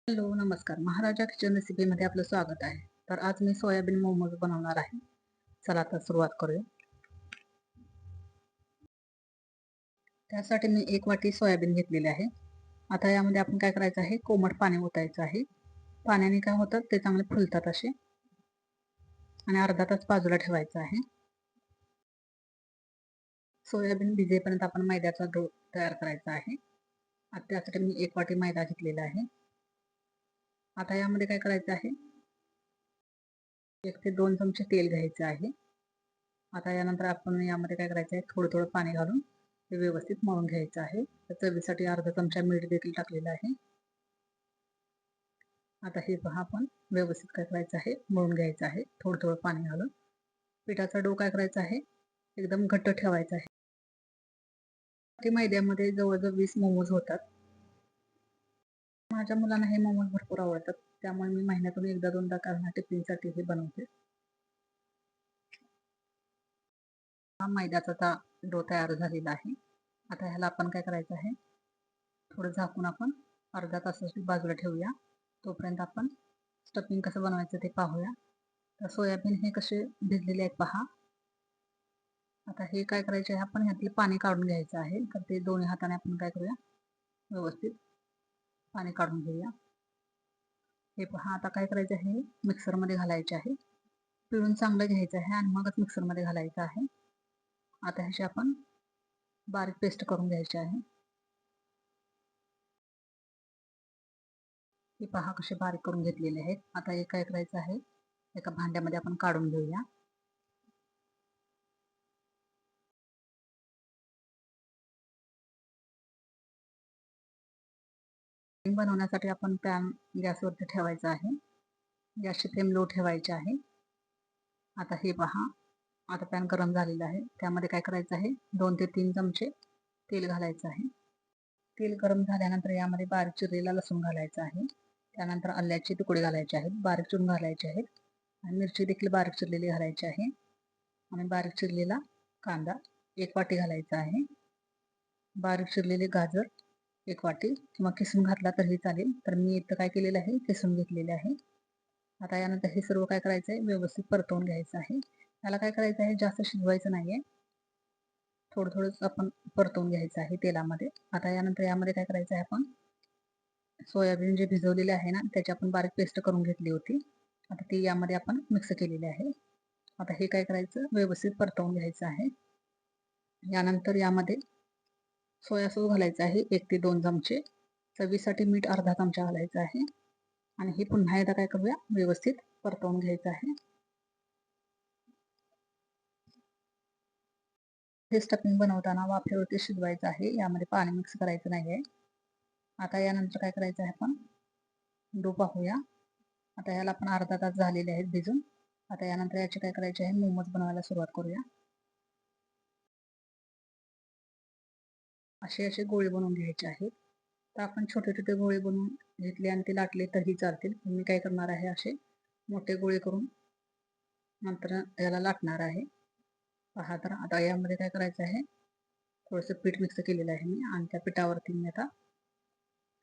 Hello, नमस्कार. महाराजा kitchen रेसिपीमध्ये आपलं स्वागत आहे. तर आज मी सोयाबीन मोमोज बनवणार आहे. चला तर सुरुवात करूया. त्यासाठी मी 1 वाटी सोयाबीन घेतलेले आहे. आता यामध्ये आपण काय करायचं आहे, कोमट पाणी ओतायचं आहे. पाण्याने काय होतं, ते चांगले फुलतात असे आणि अर्धा तास बाजूला ठेवायचं आहे. सोयाबीन भिजेपर्यंत आपण मैद्याचा डो तयार करायचा आहे. आता त्यासाठी मी 1 वाटी मैदा घेतलेला आहे. आता यामध्ये काय करायचं आहे, 1 ते 2 चमचे तेल घ्यायचं आहे. आता यानंतर आपण यामध्ये काय करायचं आहे, थोडं थोडं पाणी घालून ते व्यवस्थित मळून घ्यायचं आहे. तर चवीसाठी अर्धा चमचा मीठ देखील टाकलेलं आहे. आता हे पहा, आपण व्यवस्थित काय करायचं आहे, मळून घ्यायचं आहे थोडं थोडं पाणी घालून. पिठाचा डो काय करायचा आहे, एकदम घट्ट ठेवायचा आहे. ते मैद्यामध्ये जवळजवळ 20 मोमोज होतात. माझ्या मुलांना हे मोमोज भरपूर आवडतात, त्यामुळे मी महिन्यातून एकदा दोनदा त्यांना टिफिनसाठी हे बनवते. हा मैद्याचा डो तयार झालेला आहे. आता ह्याला आपण काय करायचं आहे, थोडं झाकून आपण अर्धा तासासाठी बाजूला ठेवूया. तोपर्यंत आपण स्टफिंग कसं बनवायचं ते पाहूया. तर सोयाबीन हे कसे भिजलेले आहेत पहा. आता हे काय करायचे आहे, आपण ह्यातले पाणी काढून घ्यायचं आहे. तर ते दोन्ही हाताने आपण काय करूया, व्यवस्थित पाणी काढून घेऊया. हे पहा, आता काय करायचं आहे, मिक्सरमध्ये घालायचे आहे. पिळून चांगलं घ्यायचं आहे आणि मगच मिक्सरमध्ये घालायचं आहे. आता ह्याची आपण बारीक पेस्ट करून घ्यायची आहे. हे पहा कसे बारीक करून घेतलेले आहेत. आता हे काय करायचं आहे, एका भांड्यामध्ये आपण काढून घेऊया. बनवण्यासाठी आपण पॅन गॅसवरती ठेवायचा आहे. गॅसची फ्लेम लो ठेवायची आहे. आता हे पहा, आता पॅन गरम झालेला आहे. त्यामध्ये काय करायचं आहे, 2 ते 3 चमचे तेल घालायचं आहे. तेल गरम झाल्यानंतर यामध्ये बारीक चिरलेला लसूण घालायचा आहे. त्यानंतर आल्याचे तुकडे घालायचे आहेत, बारीक चिरून घालायचे आहेत. आणि मिरची देखील बारीक चिरलेली घालायची आहे. आणि बारीक चिरलेला कांदा 1 वाटी घालायचा आहे. बारीक चिरलेले गाजर 1 वाटी, किंवा किसून घातला तरीही चालेल. तर मी इथं काय केलेलं आहे, किसून घेतलेले आहे. आता यानंतर हे सर्व काय करायचं आहे, व्यवस्थित परतवून घ्यायचं आहे. त्याला काय करायचं आहे, जास्त शिजवायचं नाहीये, थोडं थोडंच आपण परतवून घ्यायचं आहे तेलामध्ये. आता यानंतर यामध्ये काय करायचं आहे, आपण सोयाबीन जे भिजवलेले आहे ना, त्याची आपण बारीक पेस्ट करून घेतली होती. आता ती यामध्ये आपण मिक्स केलेली आहे. आता हे काय करायचं, व्यवस्थित परतवून घ्यायचं आहे. यानंतर यामध्ये सोया सॉस घालायचं आहे 1 ते 2 चमचे. चवीसाठी मीठ अर्धा चमचा घालायचं आहे. आणि हे पुन्हा एकदा काय करूया, व्यवस्थित परतवून घ्यायचं आहे. हे स्टफिंग बनवताना वाफेवरती शिजवायचं आहे, यामध्ये पाणी मिक्स करायचं नाहीये. आता यानंतर काय करायचं आहे, आपण डो पाहूया. आता याला आपण अर्धा तास झालेले आहेत भिजून. आता यानंतर याचे काय करायचे आहे, मोमोज बनवायला सुरुवात करूया. असे गोळे बनवून घ्यायचे आहेत. तर आपण छोटे छोटे गोळे बनवून घेतले आणि ते लाटले तरी चालतील. मी काय करणार आहे, असे मोठे गोळे करून नंतर याला लाटणार आहे. पहा, तर आता यामध्ये काय करायचं आहे, थोडंसं पीठ मिक्स केलेलं आहे मी, आणि त्या पिठावरती मी आता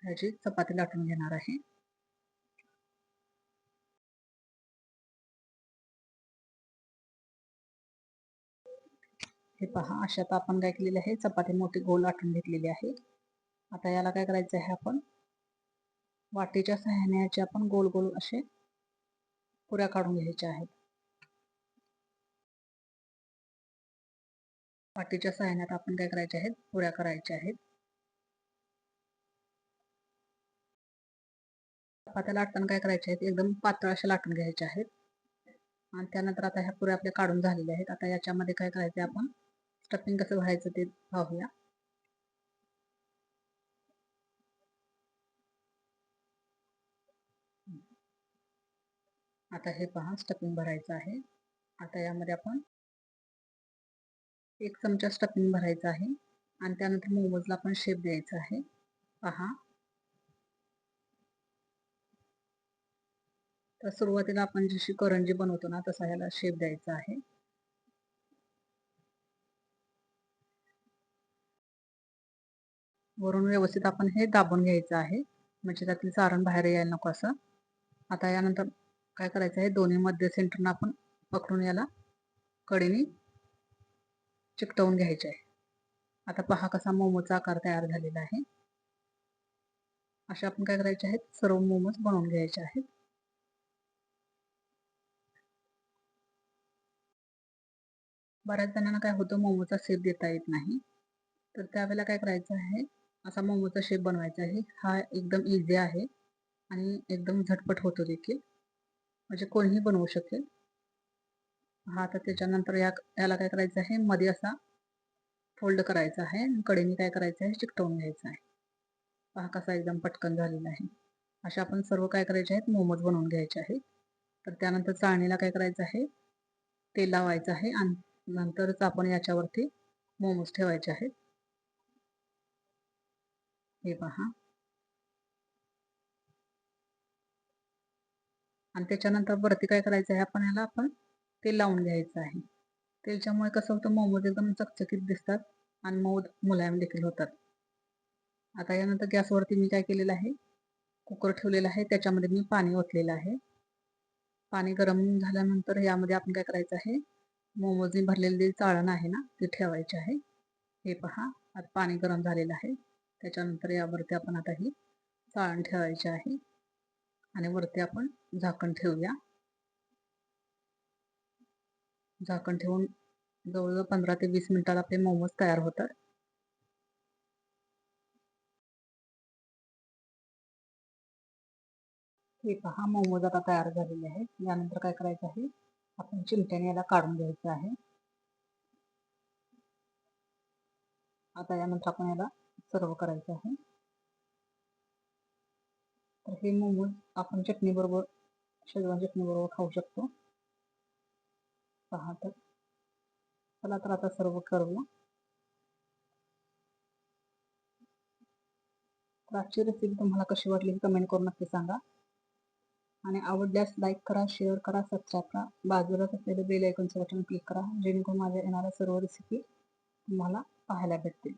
ह्याची चपाती लाटून घेणार आहे. हे पहा, अशात आपण काय केलेले आहे, चपाती मोठी गोल लाटून घेतलेली आहे. आता याला काय करायचं आहे, आपण वाटीच्या सहाय्याने याचे आपण गोल गोल असे पुऱ्या काढून घ्यायच्या आहेत. वाटीच्या सहाय्याने आपण काय करायचे आहेत, पुऱ्या करायच्या आहेत. चपात्या लाटताना काय करायचे आहेत, एकदम पातळ अशा लाटून घ्यायच्या आहेत. आणि त्यानंतर आता ह्या पुऱ्या आपल्या काढून झालेल्या आहेत. आता याच्यामध्ये काय करायचं, आपण स्टफिंग कसं भरायचं ते पाहूया. आता हे पहा, स्टफिंग भरायचं आहे. आता यामध्ये आपण 1 चमचा स्टफिंग भरायचं आहे. आणि त्यानंतर मोमोजला आपण शेप द्यायचा आहे. पहा, तर सुरुवातीला आपण जशी करंजी बनवतो ना, तसा ह्याला शेप द्यायचा आहे. वरून व्यवस्थित आपण हे दाबून घ्यायचं आहे. म्हणजे त्यातील सारण बाहेर यायला नको असं. आता यानंतर काय करायचं आहे, दोन्ही मध्य सेंटरनं आपण पकडून याला कडेने चिकटवून घ्यायचे आहे. आता पहा कसा मोमोचा आकार तयार झालेला आहे. असे आपण काय करायचे आहेत, सर्व मोमोज बनवून घ्यायचे आहेत. बऱ्याच जणांना काय होतं, मोमोचा शेप देता येत नाही. तर त्यावेळेला काय करायचं आहे, असा मोमोचा शेप बनवायचा आहे. हा एकदम इझी आहे आणि एकदम झटपट होतो देखील, म्हणजे कोणीही बनवू शकेल. हा आता त्याच्यानंतर याला काय करायचं आहे, मध्ये असा फोल्ड करायचा आहे आणि कडेने काय करायचं आहे, चिकटवून घ्यायचं आहे. पहा कसा एकदम पटकन झालेला आहे. अशा आपण सर्व काय करायचे आहेत, मोमोज बनवून घ्यायचे आहेत. तर त्यानंतर चाळणीला काय करायचं आहे, तेल लावायचं आहे आणि नंतरच आपण याच्यावरती मोमोज ठेवायचे आहेत. हे पहा. आणि त्याच्यानंतर वरती काय करायचं आहे, आपण तेल लावून घ्यायचं आहे. त्याच्यामुळे कसं होतं, मोमोज एकदम चकचकीत दिसतात आणि मऊ मुलायम देखील होतात. आता यानंतर गॅसवरती मी काय केलेलं आहे, कुकर ठेवलेला आहे. त्याच्यामध्ये मी पाणी ओतलेलं आहे. पाणी गरम झाल्यानंतर यामध्ये आपण काय करायचं आहे, मोमोजने भरलेले जे चाळण आहे ना, ते ठेवायचे आहे. हे पहा, आता पाणी गरम झालेलं आहे. त्याच्यानंतर यावरती आपण आता ही चाळण ठेवायची आहे आणि वरती आपण झाकण ठेवूया. झाकण ठेवून जवळजवळ 15 ते 20 मिनिटात आपले मोमोज तयार होतात. हे पहा, मोमोज आता तयार झालेले आहेत. यानंतर काय करायचं आहे, आपण चिमट्याने याला काढून घ्यायचं आहे. आता यानंतर आपण याला सर्व करायचं आहे. तर हे मोमोज आपण चटणी बरोबर, शेजवान चटणी बरोबर खाऊ शकतो. पहा तर, चला तर आता सर्व करूया. तर आजची रेसिपी तुम्हाला कशी वाटली कमेंट करून नक्की सांगा आणि आवडल्यास लाईक करा, शेअर करा, सबस्क्राईब करा. बाजूलाच असलेले बेल आयकॉनचं बटन क्लिक करा, जेणेकरून माझ्या येणाऱ्या सर्व रेसिपी तुम्हाला पाहायला भेटतील.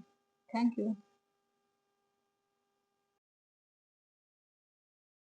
थँक्यू.